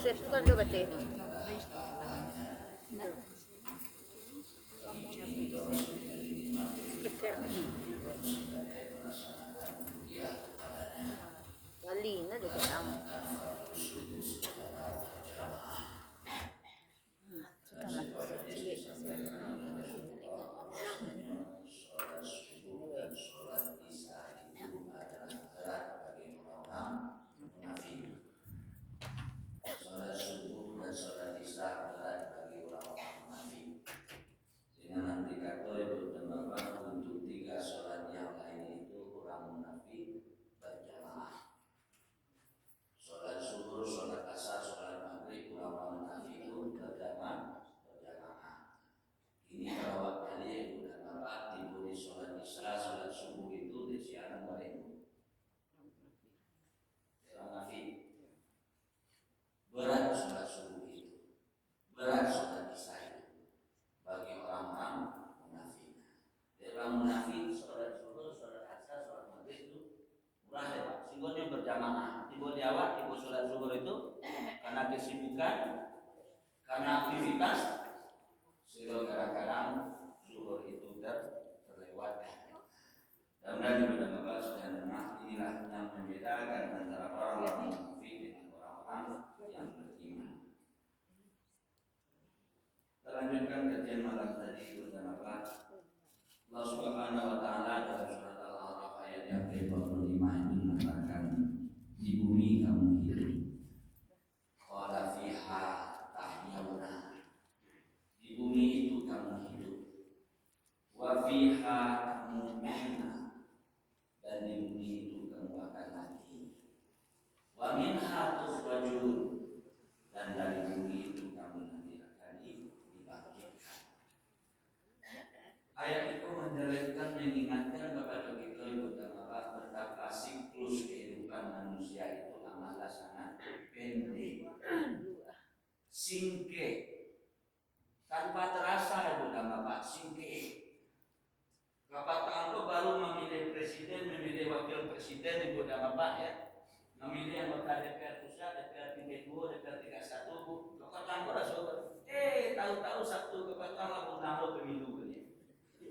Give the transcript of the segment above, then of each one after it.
Swerte kan do berarti. Kali na do lang. Berat sholat subuh itu, berat sholat isya itu bagi orang-orang munafik. Orang munafik sholat subuh, sholat asar, sholat maghrib itu murah ya Pak. Sehingga berjamaah, tiba di awal, tiba sholat subuh itu karena kesibukan, karena aktivitas, sehingga kadang-kadang subuh itu terlewatkan. Dan juga dalam sebenarnya inilah yang membedakan antara orang-orang munafik dengan orang-orang yang beriman. Lanjutkan kajian malam tadi bersama Allah Subhanahu wa taala dalam surat Al-A'raf ayat yang ke-25 itu mengatakan di bumi kamu hidup. Qala fiha tahyawna. Di bumi itu kamu hidup. Wa fiha tamutunna. Dan di bumi itu kamu akan mati. Wa minha tukhrajun. Dan dari bumi itu kamu nanti akan dibangkitkan. Ayat itu menjelaskan, mengingatkan kepada kita betapa siklus kehidupan manusia itu amatlah sangat pendek, singkat, tanpa terasa itu Bapak singkat. Kapan itu baru memilih presiden, memilih wakil presiden ibu dan Bapak ya, memilih anggota DPR pusat, DPR tingkat 2, DPR tingkat 1 bu. Kapan itu rasa tahu-tahu Sabtu kapan lalu nama pemilu ini.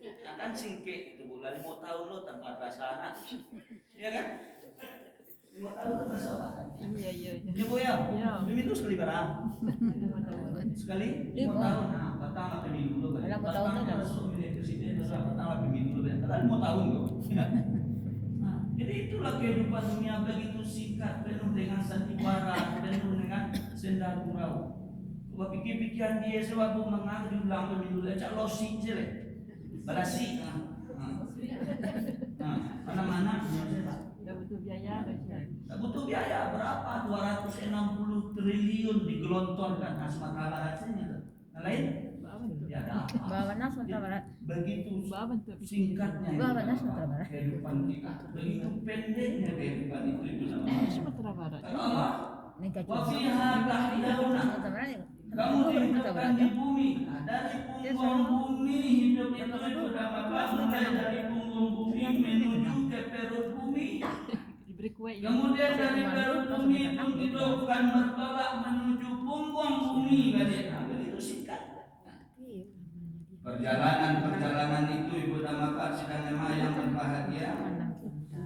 Akan singkat itu bulan 5 tahun lo tanpa perasaan, ya kan? 5 tahun tanpa perasaan. Iya. Ya bu ya. Pemilu sekali berapa? Sekali 5 tahun. Nah, pertama pemilu lo. Pertama masuk milih presiden, pertama pemilu lo. Karena 5 tahun lo. Nah, jadi itulah kehidupan dunia begitu singkat, penuh dengan sandiwara, penuh dengan senda gurau. Coba pikir-pikiran dia sebab mengaku diulang pemilu aja losing sih le. Balasi. Mana-mana Tidak butuh biaya. tak butuh biaya berapa 260 triliun digelontorkan nah, Sumatera Barat sini yang lain ya ada Bawana Sumatera Barat. begitu singkatnya kehidupan kita, begitu pendeknya kehidupan itu namanya Sumatera Barat. Allah wa fiha tahyawna, kamu dihidupkan di bumi. Nah, dari punggung bumi hidup itu mulai dari punggung bumi menuju ke perut bumi. Kemudian dari perut bumi itu hidupkan bertolak menuju punggung bumi. Begitu singkat. Perjalanan itu ibu dan bapak sedang jemaah yang berbahagia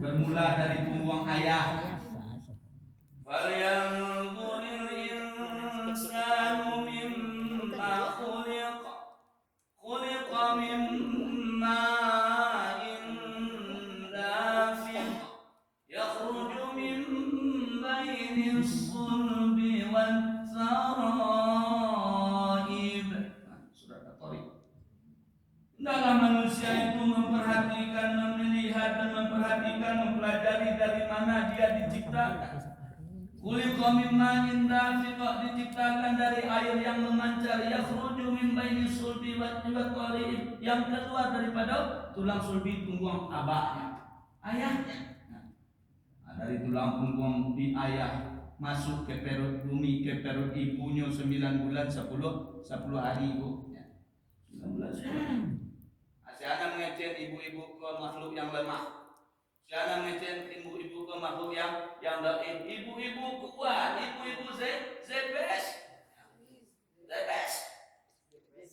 bermula dari punggung ayah. Falyanzuril insanu mimma khuliqa min ma'in dafiq yakhruju min bainis sulbi wat saraib. Surat At-Tariq. Hendaklah manusia itu memperhatikan, melihat dan memperhatikan, mempelajari dari mana dia diciptakan. Khuliqa min ma'in dafiq, diciptakan dari air yang memancar, yakhruju min bainis sulbi wat saraib, yang keluar daripada tulang sulbi punggung abahnya, ayahnya. Nah, dari tulang punggung di ayah masuk ke perut bumi, ke perut ibunya 9 bulan 10 hari ibu. 9 bulan 10. Saya akan mengecek ibu-ibu ke makhluk yang lemah. Jangan ngecen ibu-ibu ke makhluk yang daif. Ibu-ibu kuat, ibu-ibu the best.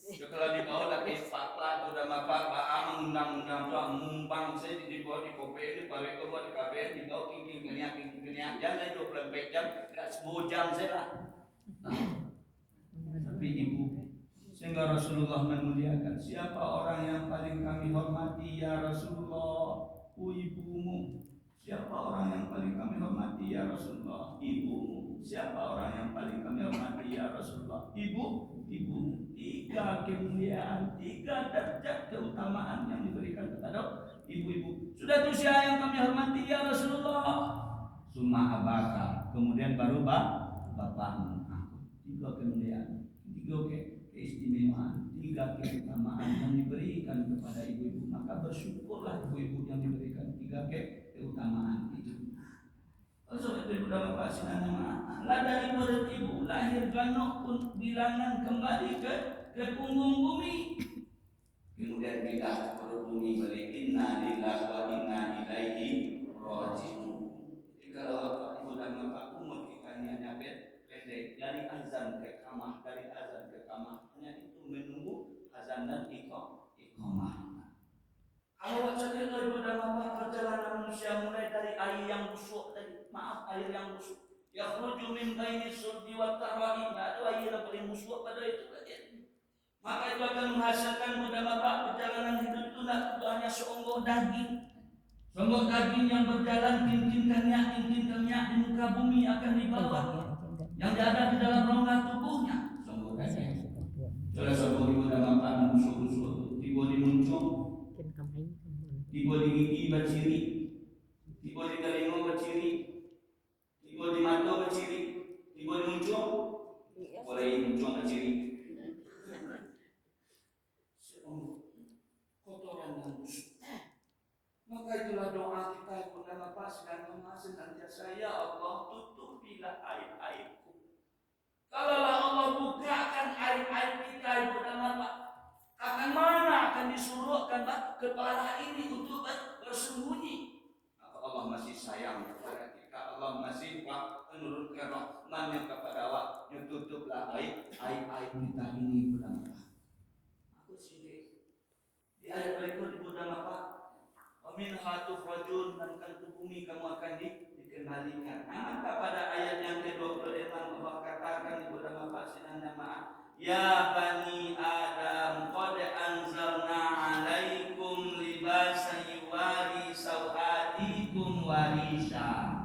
Kalau di bawah lagi fatwa sudah mapak baang undang-undang tuh mumbang saya di bawah di kopi ini balik ke bawah di KBN di bawah kingking keniak jangan 24 jam nggak 10 jam saya lah. Tapi ibu sehingga Rasulullah memuliakan siapa orang yang paling kami hormati ya Rasulullah, ibumu. Siapa orang yang paling kami hormati ya Rasulullah, ibumu. Siapa orang yang paling kami hormati ya Rasulullah, ibumu. 3 kemuliaan, 3 derajat keutamaan yang diberikan kepada ibu-ibu. Sudah itu siapa yang kami hormati ya Rasulullah, summa abaka, kemudian baru bapakmu. 3 kemuliaan, 3 keistimewaan, 3 keutamaan yang diberikan kepada ibu-ibu. Maka bersyukurlah ibu-ibu yang diberikan 3 keutamaan itu. Kalau itu sudah mengasihan nama, lah dari perut ibu lahir ganok pun bilangan kembali ke punggung bumi. Kemudian pindah ke perut bumi balik inna lillahi wa inna ilaihi raji'un. Jadi kalau ibu dan bapak umur ikannya nyampe pendek dari azan ke kamah, dari azan ke kamah, hanya itu menunggu azan dan iqamah. Kalau saja ibu dan bapak perjalanan manusia mulai dari air yang busuk tadi. Maaf, air yang busuk. Yakhruju min baini sulbi wa tarwa'i. Itu air yang paling busuk pada itu. Maka itu akan menghasilkan mudah bapak perjalanan hidup itu tidak hanya seonggok daging. Seonggok daging yang berjalan kinkin kenyak di muka bumi akan dibawa. Yang ada di dalam rongga tubuhnya. Seonggok daging. Salah satu ibu dan bapak musuh-musuh tiba di muncung, tiba di gigi berciri, tiba di telinga berciri, tiba di mata berciri, tiba di muncung, boleh muncung berciri. Kotoran yang busuk. Maka itulah doa kita kepada Bapak sedang senantiasa ya Allah tutupilah aib-aibku. Kalaulah Allah bukakan aib-aib kita kepada Bapak, akan mana akan disuruhkan kepala ini untuk bersembunyi. Maka Allah masih sayang kepada kita. Allah masih menurunkan rahman-Nya kepada Allah. Tutuplah aib-aib kita ini kepada Bapak. Aku sendiri di ayat berikut ibu dan bapak, amin hatu rajun dan ke bumi kamu akan dikembalikan. Maka pada ayat yang ke-26 Allah katakan ibu dan bapak sedang nama ya bani Adam qad anzalna alaikum libasan yuwari sawatikum warisa.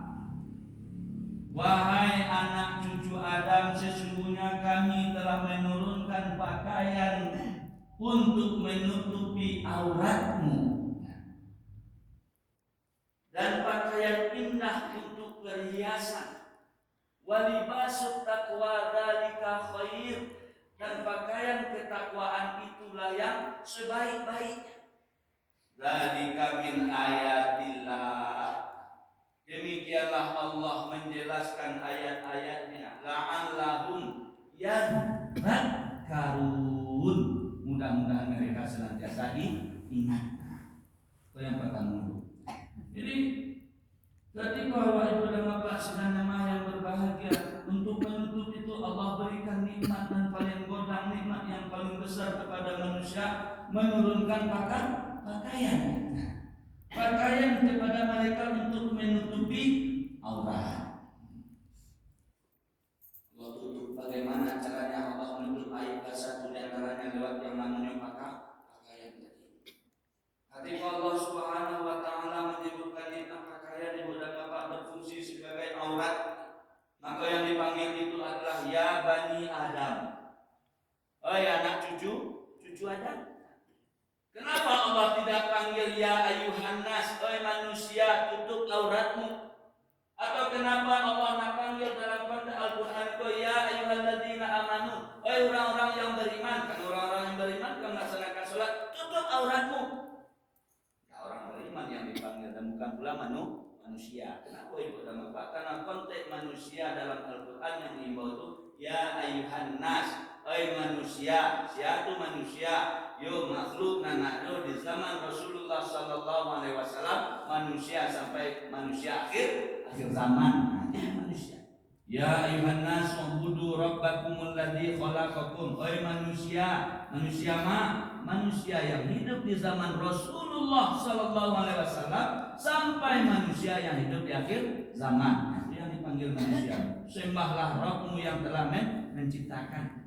Wahai anak cucu Adam, sesungguhnya kami telah menurunkan pakaian untuk menutupi auratmu dan pakaian indah untuk perhiasan. Walibasut taqwa dzalika khair, dan pakaian ketakwaan itulah yang sebaik-baiknya. Dzalika min ayatillah. Demikianlah Allah menjelaskan ayat-ayatnya. La'allahum yadhakkarun. Mudah-mudahan mereka senantiasa ingat. Itu yang pertama dulu. Jadi ketika Bapak Ibu dan Bapak sedang nama yang berbahagia, untuk menutup itu Allah berikan nikmat dan paling godang, nikmat yang paling besar kepada manusia, menurunkan pakaian kepada mereka untuk menutupi aurat. Allah tutup. Bagaimana caranya Allah menutup aib? Satu di antaranya lewat yang namanya pakaian tadi. Ketika Allah Subhanahu wa taala menyebutkan nikmat pakaian ibu dan bapak berfungsi sebagai aurat, maka yang dipanggil itu adalah ya bani Adam. Oh ya anak cucu Adam. Kenapa Allah tidak panggil ya ayuhan nas, oi manusia tutup auratmu? Atau kenapa Allah nak panggil dalam konteks Al-Quran itu ya ayyuhalladzina amanu, oi orang-orang yang beriman? Kan orang-orang yang beriman kan melaksanakan sholat, tutup auratmu. Ya, orang beriman yang dipanggil dan bukan pula manusia. Kenapa ibu dan bapak? Karena konteks manusia dalam Al-Quran yang diimbau itu ya ayuhan nas, oi manusia. Siapa manusia? Yo makhluk nanado di zaman Rasulullah sallallahu alaihi wasallam manusia sampai manusia akhir zaman. Manusia. Ya ayuhan nas ubudu rabbakumul ladzi khalaqakum. Oi manusia yang hidup di zaman Rasulullah sallallahu alaihi wasallam sampai manusia yang hidup di akhir zaman. Itu yang dipanggil manusia. Sembahlah Rabbmu yang telah menciptakan.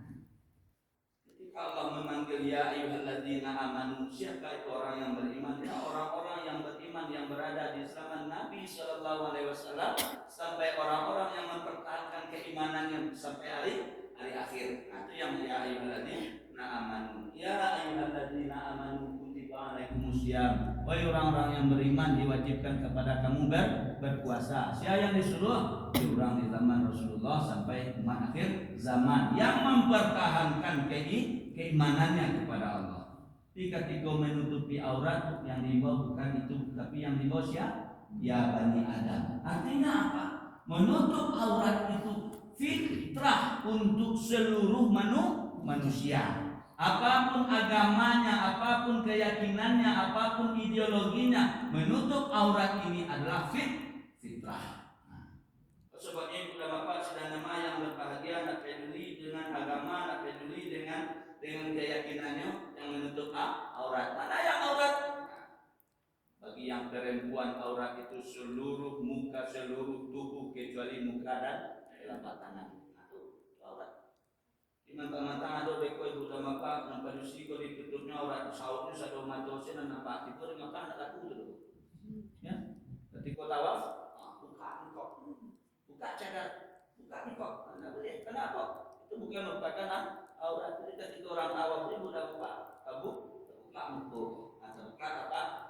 Ketika Allah memanggil ya ayyuhalladzina amanu, siapa itu orang yang beriman? Ya orang-orang yang beriman yang berada di zaman Nabi sallallahu alaihi wasallam sampai orang-orang yang mempertahankan keimanannya sampai hari akhir. Itu yang ya ayyuhalladzina amanu. Ya ayyuhalladzina amanu kutiba alaikumusiyam. Wahai orang-orang yang beriman diwajibkan kepada kamu berpuasa. Siapa yang disuruh? Orang di zaman Rasulullah sampai umat akhir zaman yang mempertahankan keimanannya kepada Allah. Ketika menutupi aurat yang dibawa bukan itu, tapi yang dibawa siapa? Ya Bani Adam. Artinya apa? Menutup aurat itu fitrah untuk seluruh manusia. Apapun agamanya, apapun keyakinannya, apapun ideologinya, menutup aurat ini adalah fitrah. Sebabnya itu dalam apa sedang nama yang berbahagia, nak peduli dengan agama, nak peduli dengan keyakinannya yang menutup aurat. Mana yang aurat? Bagi yang perempuan aurat itu seluruh muka, seluruh tubuh kecuali muka dan telapak tangan. Aurat. Di mata-mata ada beko ibu sama pak, nampak dusi kalau ditutupnya aurat sautnya satu mata sen nampak itu makan tak laku tu. Ya. Ketika tawaf, buka cadar, buka nikah, anda boleh. Kenapa? Itu bukan merupakan aurat. Jadi ketika orang tawaf ini mudah buka muka atau buka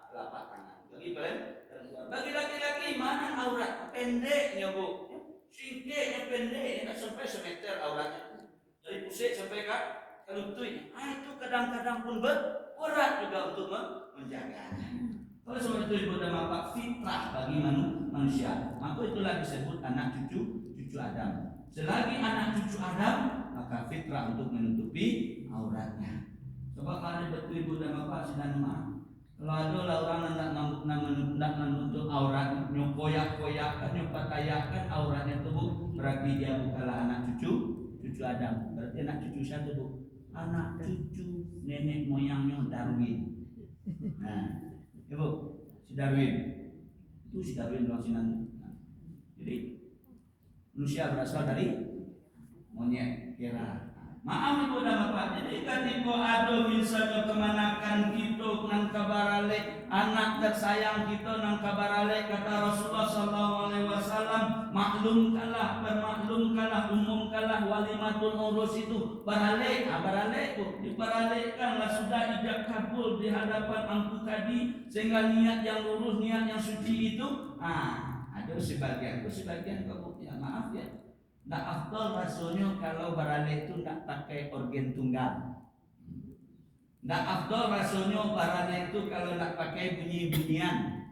telapak tangan. Bagi perempuan, bagi laki-laki mana aurat? Pendeknya bu, singkatnya pendek, tak sampai semeter auratnya. Dari pusat sampai ke lututnya. Itu kadang-kadang pun berat juga untuk menjaganya. Oleh sebab itu ibu dan bapak fitrah bagi manusia. Maka itulah disebut anak cucu Adam. Selagi anak cucu Adam, maka fitrah untuk menutupi auratnya. Sebab ada betul ibu dan bapak sedang maaf. Kalau ada orang hendak menutup aurat, nyokoyak-koyakan, nyopatayakan auratnya itu bu, berarti dia bukanlah anak cucu Adam. Berarti anak cucu siapa bu? Anak cucu nenek moyangnya Darwin. Nah. Ibu, si Darwin itu si Darwin bilang sinan. Jadi manusia berasal dari monyet kira. Maaf ibu dan bapak. Jadi ketika ada misalnya kemanakan kita nang kabarale anak tersayang kita nang kabarale kata Rasulullah SAW maklumkanlah, permaklumkanlah, umumkanlah walimatul urus itu barale, barale itu dibaralekanlah sudah ijab kabul di hadapan angku tadi sehingga niat yang lurus, niat yang suci itu ada sebagian kamu ya maaf ya. Nah afdal rasanya kalau barale itu tidak pakai organ tunggal. Nah afdal rasanya barale itu kalau tidak pakai bunyi-bunyian.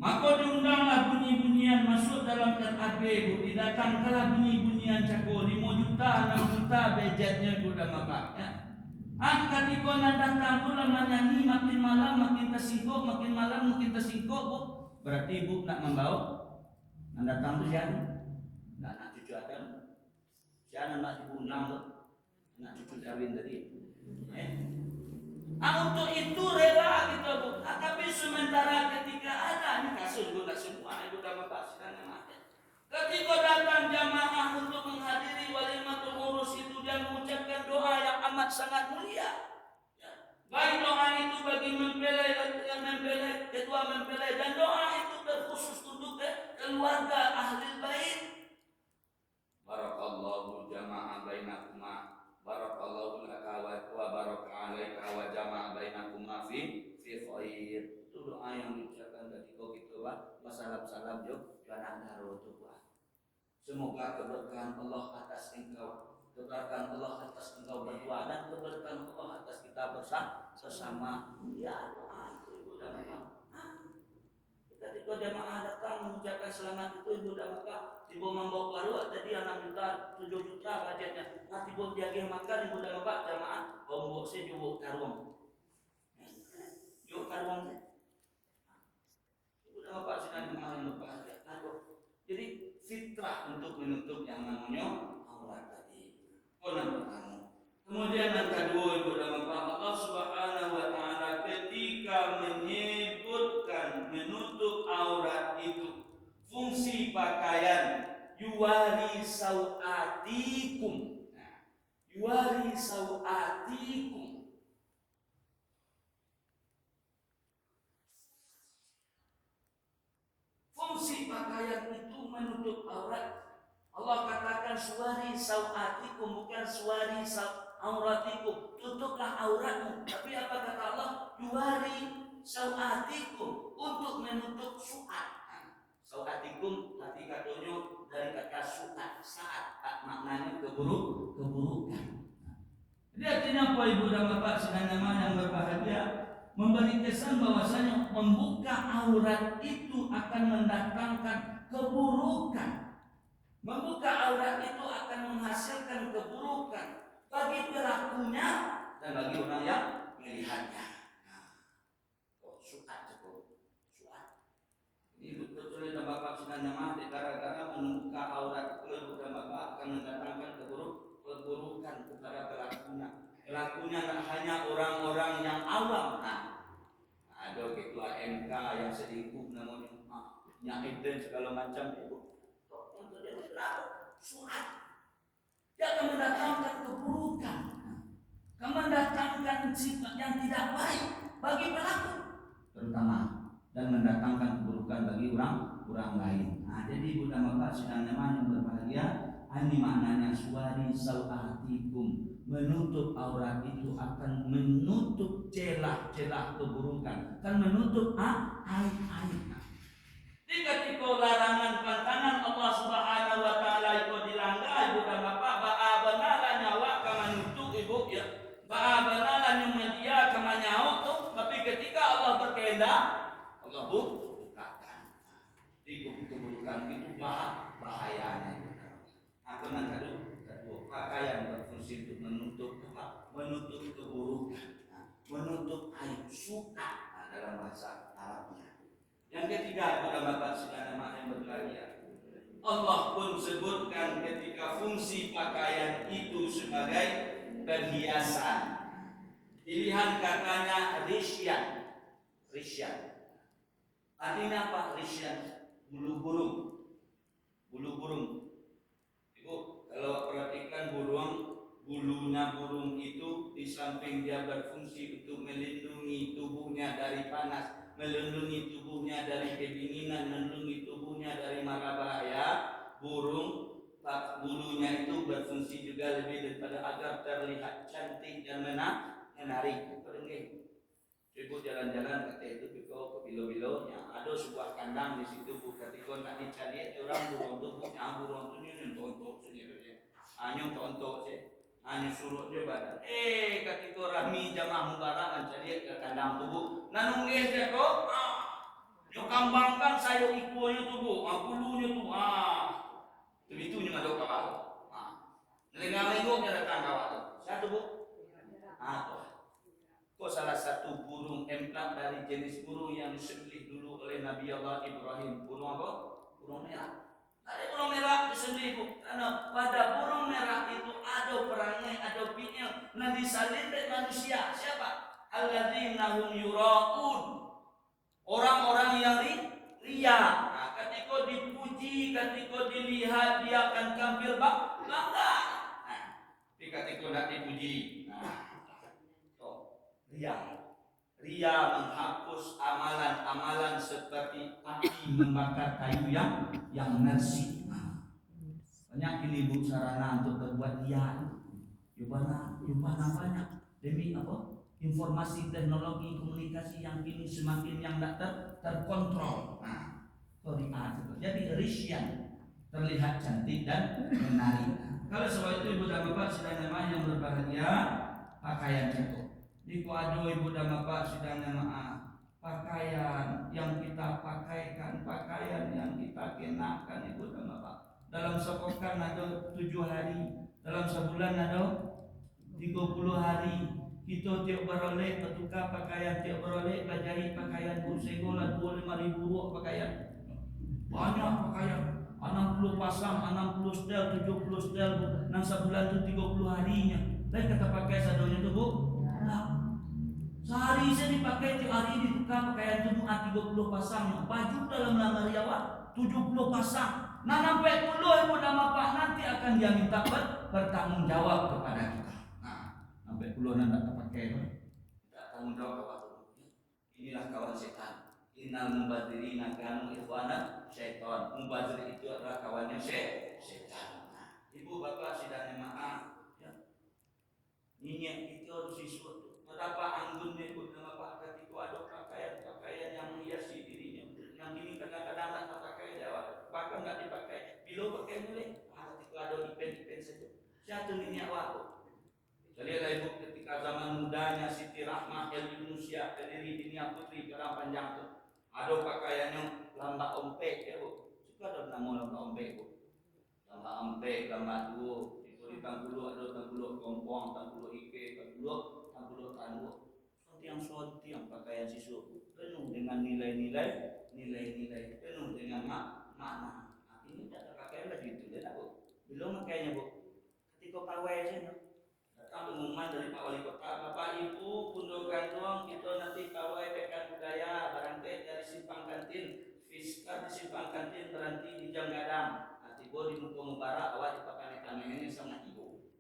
Maka diundanglah bunyi-bunyian masuk dalam RAB, didatangkanlah bunyi-bunyian cakup 5 juta, 6 juta budgetnya sudah bapak. Ya. Ketika datang pula menyanyi makin malam makin tersingkuk, makin malam makin tersingkuk bu. Berarti ibu nak membawa, nak datang tu siapa? Nak cucu Adam, siapa nak ibu undang tu? Nak cucu Darwin tadi. Untuk itu rela kita bu. Tapi sementara ketika ada ini kasus bu tak semua ibu dah bapak sedang mati. Ketika datang jamaah untuk menghadiri walimatul urus itu dan mengucapkan doa yang amat sangat mulia. Baik doa itu bagi mempelai, ketua mempelai dan doa itu terkhusus untuk keluarga ahli bait. Barakallahu jama'a bainakuma, barakallahu laka wa baraka alaika wa jama'a bainakuma fi khair. Itu doa yang diucapkan ketika kita wassalam jo anak daro tu buat. Semoga keberkahan Allah atas engkau, keberkahan Allah atas engkau berdua dan keberkahan Allah atas kita bersama. Ya doa itu ibu dan bapak. Ketika jamaah datang mengucapkan selamat itu ibu dan bapak, ibu membawa baru tadi 6 juta, 7 juta budgetnya. Nah ibu jaga makan ibu dan bapak jamaah, bawa saya juga karung. Juga karung. menutup aurat itu. Fungsi pakaian yuwari sawatikum. Nah, yuwari sawatikum. Fungsi pakaian itu menutup aurat. Allah katakan suwari sawatikum, bukan suwari auratikum. Tutuplah auratmu. Tapi apa kata Allah? Yuwari sawatikum, untuk menutup suat. Sawatikum arti katanya dari kata suat, saat maknanya keburukan. Jadi artinya apa ibu dan bapak sedang yang berbahagia? Memberi kesan bahwasanya membuka aurat itu akan mendatangkan keburukan. Membuka aurat itu akan menghasilkan keburukan bagi pelakunya dan bagi orang yang melihatnya. Suat cukup. Suat. Ini betul-betul dan bapak sedang mati gara-gara membuka aurat itu ibu dan bapak akan mendatangkan keburukan kepada pelakunya. Pelakunya tak hanya orang-orang yang awam. Ada ketua MK yang selingkuh namanya, nyaitin segala macam itu. Surat. Dia akan mendatangkan keburukan, akan mendatangkan sifat yang tidak baik bagi pelaku, terutama, dan mendatangkan keburukan bagi orang lain. Jadi ibu dan bapak sedang yang berbahagia, ini maknanya suwari sawatikum. Menutup aurat itu akan menutup celah-celah keburukan, akan menutup aib-aib. Ketika larangan pantangan Allah Subhanahu wa taala itu dilanggar ibu dan bapak, ba'abana nyawa kama nutup ibu ya. Ba'abana media kama nyawa tuh, tapi ketika Allah berkehendak Allah bukakan. Itu keburukan itu bahayanya. Aku nak kedua pakaian berfungsi untuk menutup keburukan, menutup aib suka dalam bahasa Arabnya. Yang ketiga pada bapak saudara yang berbahagia, Allah pun sebutkan ketika fungsi pakaian itu sebagai perhiasan. Pilihan katanya risyan. Artinya apa risyan? Bulu burung. Ibu kalau perhatikan bulunya burung itu di samping dia berfungsi untuk melindungi tubuhnya dari panas, melindungi tubuhnya dari kedinginan, melindungi tubuhnya dari mara bahaya, bulunya itu berfungsi juga lebih daripada agar terlihat cantik dan menarik. Ibu jalan-jalan kata itu ke bilo-bilonya, ada sebuah kandang di situ bu, ketika nak dicari orang burung tu ni untuk sendiri, hanya untuk hanya suruh dia badan. Ketika Rahmi jamaah mubarak mencari ke kandang tubuh, nanungge dia kok, dia kambangkan sayur ikunya tubuh, bulunya tu, begitu ni ada kawat. Lengang-lenggok dia datang kawat tu. Satu bu, kok salah satu burung emplak dari jenis burung yang disembelih dulu oleh Nabi Allah Ibrahim. Burung apa? Burung merah. Ada burung merah disembelih bu. Karena pada burung merah itu ada perangai, ada pinyal. Nah disalib manusia. Siapa? Alladzina hum yura'un. Orang-orang yang ria. Ketika dipuji, ketika dilihat dia akan tampil bangga. Ketika nak dipuji. Ria menghapus amalan-amalan seperti api membakar kayu yang bersih. Banyak ini bu sarana untuk berbuat ria. Jumlah banyak demi apa? Informasi teknologi komunikasi yang kini semakin yang tak terkontrol. Jadi risyan terlihat cantik dan menarik. Kalau sebab itu ibu dan bapak sedang yang berbahagia, pakaian cukup. Jika ada ibu dan bapak sedang pakaian yang kita pakaikan, pakaian yang kita kenakan ibu dan bapak. Dalam sepekan ada 7 hari, dalam sebulan ada 30 hari. Kita tiap beroleh bertukar pakaian, tiap beroleh belajar pakaian bursegola 25,000 buah pakaian. Banyak pakaian, 60 pasang, 60 setel, 70 setel, nang sebulan tu 30 harinya. Dan kata pakai sadonya tu bu, Sehari saya dipakai tiap hari di tukang pakaian Jumat 30 pasang, baju dalam lamar Jawa 70 pasang. Nah sampai puluh ibu nama Pak nanti akan dia minta bertanggung jawab kepada kita. Nah sampai puluh nanti tak pakai, tidak tanggung jawab apa tuh? Inilah kawan setan. Innal mubadirina kanu ikhwana syaitan. Mubadir itu adalah kawannya setan. Nah, ibu bapak sidang jemaah, ya. Ini itu harus disuruh. Betapa anggunnya ibu nama Pak ketika ada pakaian yang menghiasi dirinya. Yang ini kadang-kadang tak pakai Jawa, bahkan tak dipakai. Bila pakai mulai, ketika ada event saja. Satu minyak waktu. Lihatlah ibu ketika zaman mudanya Siti Rahmah El Yunusya pendiri Dinia Putri Karang Panjang itu. Ada pakaiannya lamba ompek ya bu. Suka ada nama lamba ompek bu. Lamba ompek, lamba duo. Itu di tanggulo ada tanggulo kompong, tanggulo ike, tanggulo tanggulo. Sontiang pakaian sisu penuh dengan nilai-nilai, penuh dengan makna. Nah, ini tidak terpakai lagi itu ya bu. Belum makainya bu. Ketika pawai saja. Pengumuman dari Pak Wali Kota, Bapak Ibu Pundo Gantung kita nanti pawai pekan budaya barangkali dari simpang kantin fiskal di simpang kantin berhenti di jam gadang. Nanti bo di muka mubarak awal dipakai panennya sama ibu.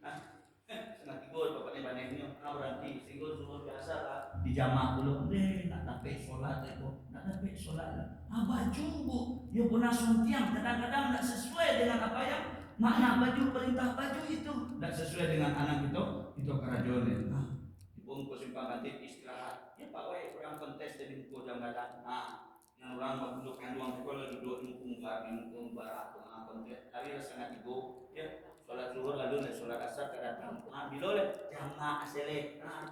Nah, sama ibu dipakai panennya berhenti. Sehingga semua biasa lah di jamak dulu. Nak tapi sholat itu, nak tapi sholat. Baju bu, ya pernah sontiang kadang-kadang tidak sesuai dengan apa yang makna baju perintah baju itu tidak sesuai dengan anak itu kerajaan. Nah, ibu simpang kantin istirahat. Ya Pak Wai orang kontes dari muka jam gadang. Nah, yang orang penduduk kandungan sekolah duduk di muka mubarak tengah kontes. Hari sangat ibu, ya sholat zuhur lalu dan sholat asar kedatang. Nah, bila le jamaah asale. Nah,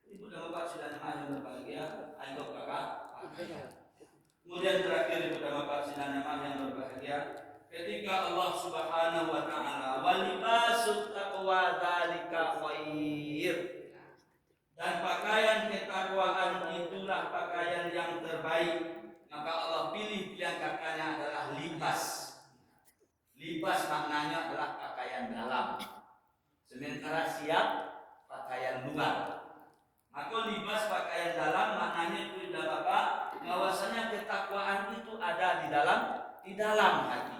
ibu dan bapak sudah nama yang berbahagia. Ayo kakak. Kemudian terakhir ibu dan bapak sudah nama yang berbahagia. Ketika Allah Subhanahu wa taala walibasut taqwa dzalika khair. Dan pakaian ketakwaan itulah pakaian yang terbaik. Maka Allah pilih pilihan katanya adalah libas. Libas maknanya adalah pakaian dalam. Sementara siap pakaian luar. Maka libas pakaian dalam maknanya itu adalah apa? Bahwasanya ketakwaan itu ada di dalam hati.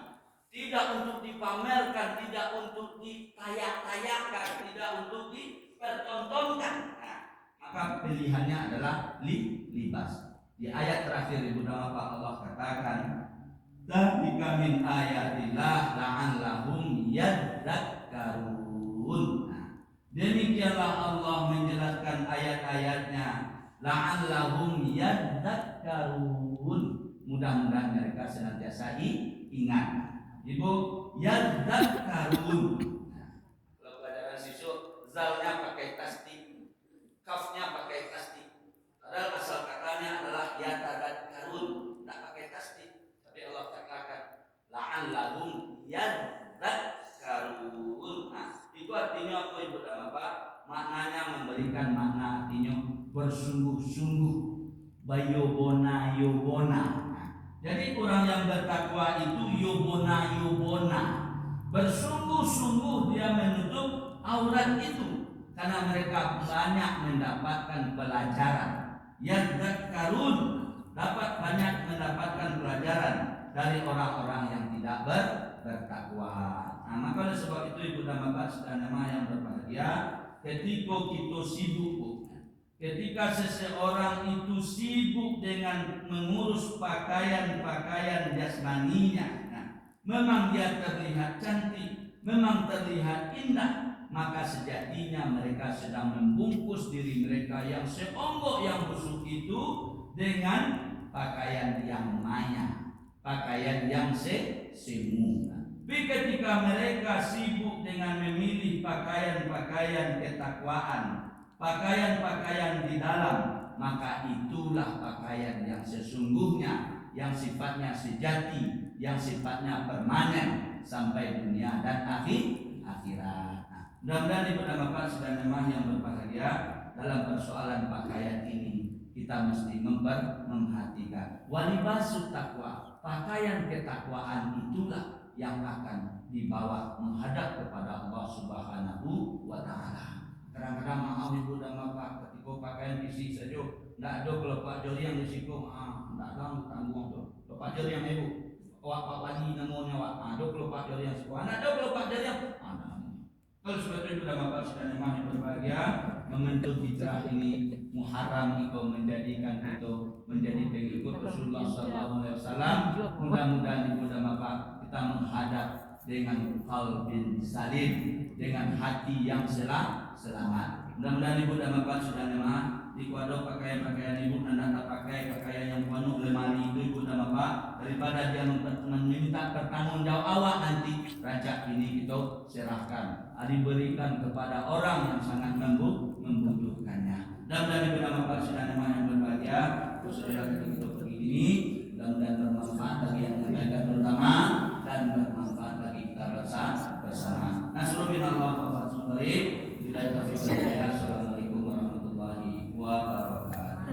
Tidak untuk dipamerkan, tidak untuk ditayak-tayakkan, tidak untuk dipertontonkan. Nah, maka pilihannya adalah libas. Di ayat terakhir Ibu Bapak Allah katakan, "Dzalika min ayatillah la'allahum yadzakkarun." Nah, demikianlah Allah menjelaskan ayat-ayatnya, la'allahum yadzakkarun. Mudah-mudahan mereka senantiasa ingat. Ibu yadzakkarun. Kalau pelajaran siswa zalnya pakai tasdid, kafnya pakai tasdid. Padahal asal katanya adalah yadzakkarun, tidak pakai tasdid. Tapi Allah katakan la'allahum yadzakkarun. Nah, itu artinya apa Ibu dan Bapak? Maknanya memberikan makna artinya bersungguh-sungguh, bayobona yobona. Jadi orang yang bertakwa itu yobona, bersungguh-sungguh dia menutup aurat itu karena mereka banyak mendapatkan pelajaran. Yadzakkarun, dapat banyak mendapatkan pelajaran dari orang-orang yang tidak bertakwa. Nah, maka oleh sebab itu Ibu dan Bapak saudara yang berbahagia, ketika kita sibuk, ketika seseorang itu sibuk dengan mengurus pakaian-pakaian jasmaninya, nah, memang dia terlihat cantik, memang terlihat indah, maka sejatinya mereka sedang membungkus diri mereka yang seonggok yang busuk itu dengan pakaian yang maya, pakaian yang semu. Tapi ketika mereka sibuk dengan memilih pakaian-pakaian ketakwaan, pakaian-pakaian di dalam, maka itulah pakaian yang sesungguhnya, yang sifatnya sejati, yang sifatnya permanen sampai dunia dan akhirat. Nah, mudah-mudahan Ibu dan Bapak saudara yang berbahagia, dalam persoalan pakaian ini kita mesti memperhatikan walibasut takwa, pakaian ketakwaan itulah yang akan dibawa menghadap kepada Allah Subhanahu wa taala. Kadang-kadang maaf Ibu dan Bapak, Kau pakaian fisik saja. Tidak ada kalau Pak Jori yang risiko, tidak ada tanggung tu. Kalau Pak Jori yang ibu, Pak Wali namanya Wak, ada kalau Pak Jori yang risiko. Ada kalau Pak Jori yang, kalau sebetulnya itu dalam Bapak dan Emak yang berbahagia, mengentuk hijrah ini Muharram itu menjadikan itu menjadi pengikut Rasulullah SAW. Mudah-mudahan ibu dan bapak kita menghadap dengan qalbin salim, dengan hati yang selamat. Mudah-mudahan ibu dan bapak sudah emak di kuadro pakaian ibu dan tak pakai pakaian yang penuh lemari itu ibu dan bapak, daripada dia meminta pertanggung jawab awak nanti rajak ini kita serahkan, diberikan kepada orang yang sangat membutuhkannya. Dan ibu dan bapak sudah emak yang berbahagia, khususnya ketika pergi ini dan bermanfaat bagi yang menjaga terutama dan bermanfaat bagi kita bersama. Nasrullah wa fatul Assalamualaikum warahmatullahi wabarakatuh.